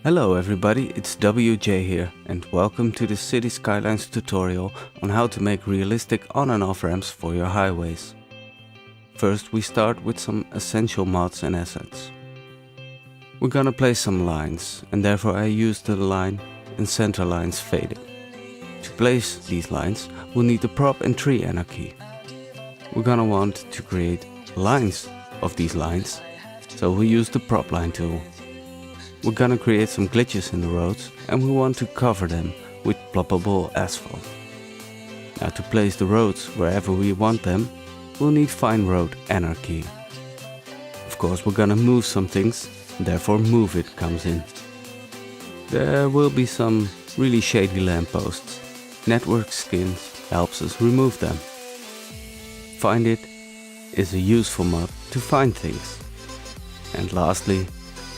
Hello everybody, it's WJ here and welcome to the Cities Skylines tutorial on how to make realistic on and off ramps for your highways. First we start with some essential mods and assets. We're gonna place some lines and therefore I use the line and center lines faded. To place these lines we'll need the prop and tree anarchy. We're gonna want to create lines of these lines, so we use the prop line tool. We're gonna create some glitches in the roads and we want to cover them with ploppable asphalt. Now to place the roads wherever we want them, we'll need fine road anarchy. Of course we're gonna move some things, therefore move it comes in. There will be some really shady lampposts. Network skins helps us remove them. Find it is a useful mod to find things. And lastly,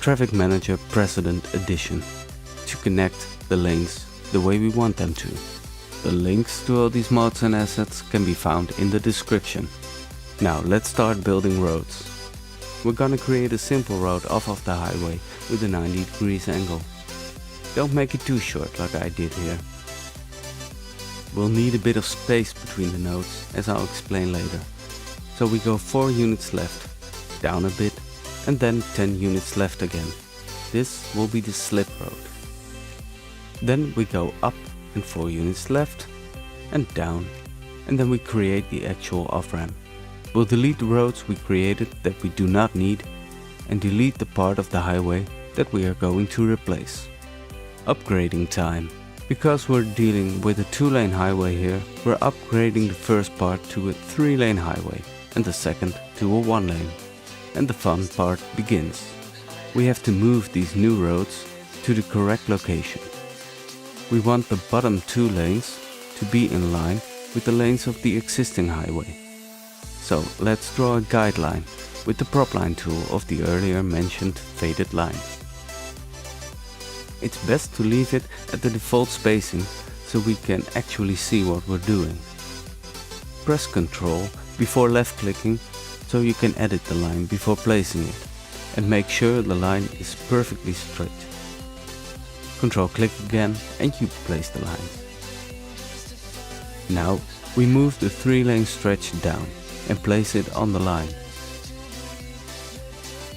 Traffic Manager Precedent Edition to connect the lanes the way we want them to. The links to all these mods and assets can be found in the description. Now let's start building roads. We're gonna create a simple road off of the highway with a 90 degrees angle. Don't make it too short like I did here. We'll need a bit of space between the nodes, as I'll explain later. So we go 4 units left, down a bit, and then 10 units left again. This will be the slip road. Then we go up and 4 units left and down, and then we create the actual off-ramp. We'll delete the roads we created that we do not need and delete the part of the highway that we are going to replace. Upgrading time. Because we're dealing with a 2-lane highway here, we're upgrading the first part to a 3-lane highway and the second to a 1-lane. And the fun part begins. We have to move these new roads to the correct location. We want the bottom 2 lanes to be in line with the lanes of the existing highway. So let's draw a guideline with the prop line tool of the earlier mentioned faded line. It's best to leave it at the default spacing so we can actually see what we're doing. Press Ctrl before left clicking so you can edit the line before placing it and make sure the line is perfectly straight. Ctrl click again and you place the lines. Now we move the 3-lane stretch down and place it on the line.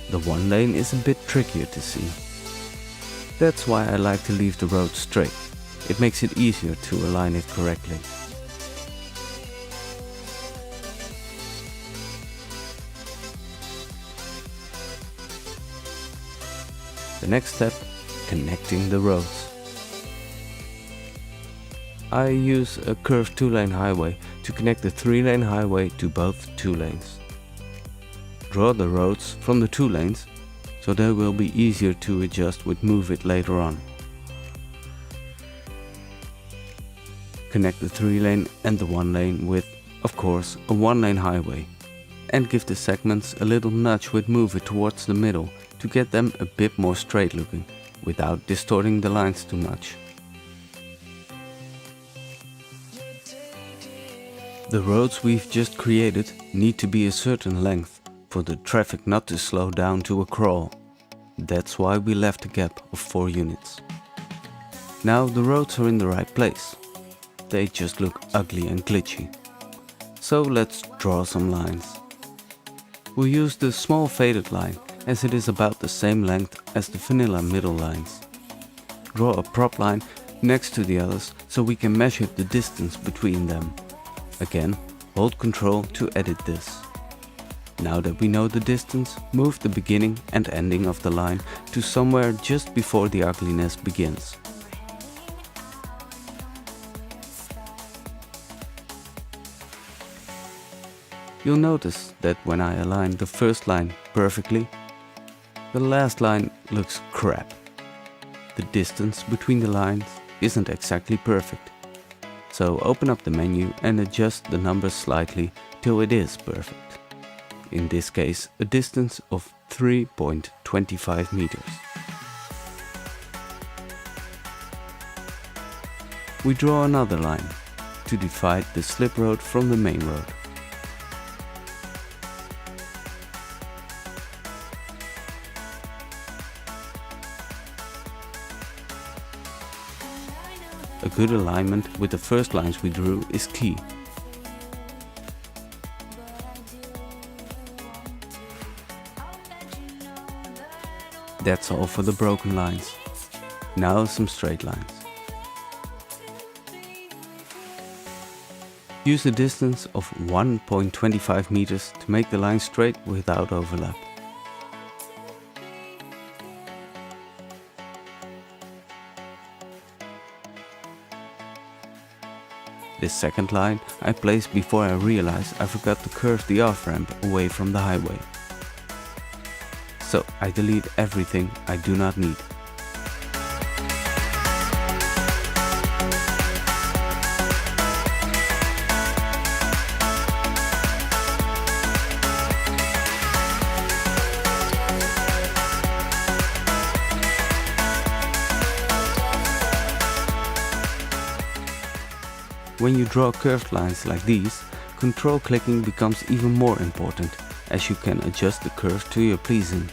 The 1 lane is a bit trickier to see. That's why I like to leave the road straight. It makes it easier to align it correctly. The next step, connecting the roads. I use a curved 2-lane highway to connect the 3-lane highway to both 2 lanes. Draw the roads from the 2 lanes so they will be easier to adjust with Move It later on. Connect the 3-lane and the 1-lane with, of course, a 1-lane highway. And give the segments a little nudge with Move It towards the middle to get them a bit more straight looking, without distorting the lines too much. The roads we've just created need to be a certain length for the traffic not to slow down to a crawl. That's why we left a gap of 4 units. Now the roads are in the right place. They just look ugly and glitchy. So let's draw some lines. We'll use the small faded line as it is about the same length as the vanilla middle lines. Draw a prop line next to the others so we can measure the distance between them. Again, hold Ctrl to edit this. Now that we know the distance, move the beginning and ending of the line to somewhere just before the ugliness begins. You'll notice that when I align the first line perfectly, the last line looks crap. The distance between the lines isn't exactly perfect. So open up the menu and adjust the numbers slightly till it is perfect. In this case, a distance of 3.25 meters. We draw another line to divide the slip road from the main road. a good alignment with the first lines we drew is key. That's all for the broken lines. Now some straight lines. Use a distance of 1.25 meters to make the line straight without overlap. This second line I placed before I realized I forgot to curve the off-ramp away from the highway. So I delete everything I do not need. When you draw curved lines like these, control clicking becomes even more important, as you can adjust the curve to your pleasing.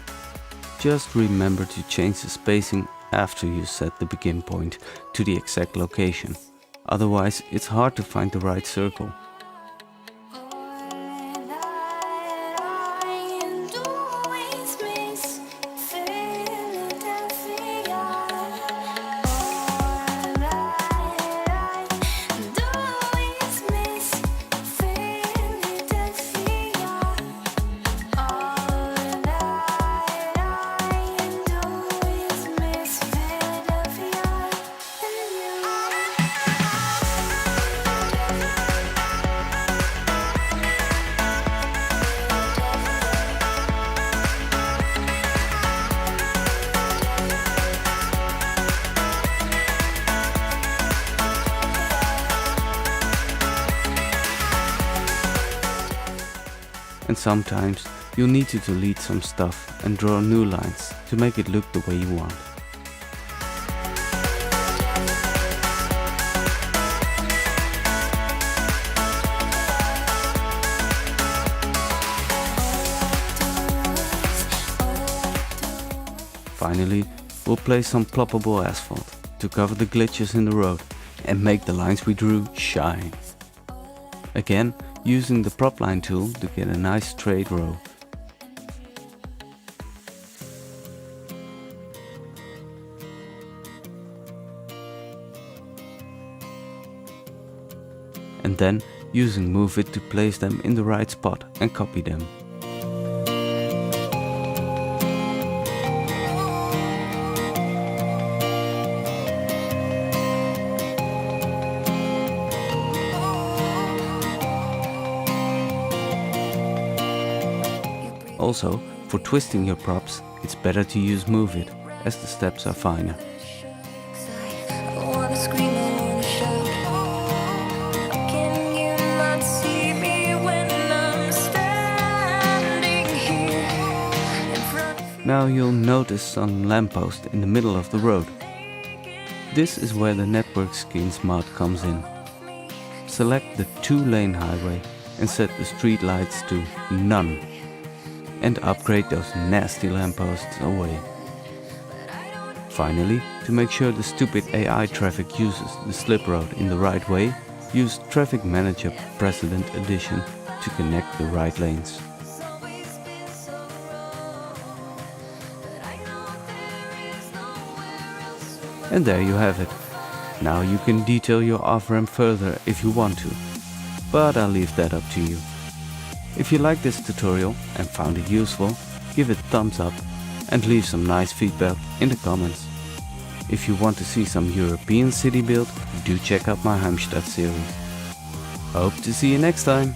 Just remember to change the spacing after you set the begin point to the exact location. Otherwise, it's hard to find the right circle. And sometimes you'll need to delete some stuff and draw new lines to make it look the way you want. Finally, we'll place some ploppable asphalt to cover the glitches in the road and make the lines we drew shine. Again, using the prop line tool to get a nice straight row. And then using Move It to place them in the right spot and copy them. Also, for twisting your props, it's better to use Move It, as the steps are finer. Now you'll notice some lamppost in the middle of the road. This is where the network skins mod comes in. Select the 2-lane highway and set the street lights to none. And upgrade those nasty lampposts away. Finally, to make sure the stupid AI traffic uses the slip road in the right way, use Traffic Manager Precedent Edition to connect the right lanes. And there you have it. Now you can detail your off-ramp further if you want to, but I'll leave that up to you. If you liked this tutorial and found it useful, give it a thumbs up and leave some nice feedback in the comments. If you want to see some European city build, do check out my Heimstadt series. Hope to see you next time!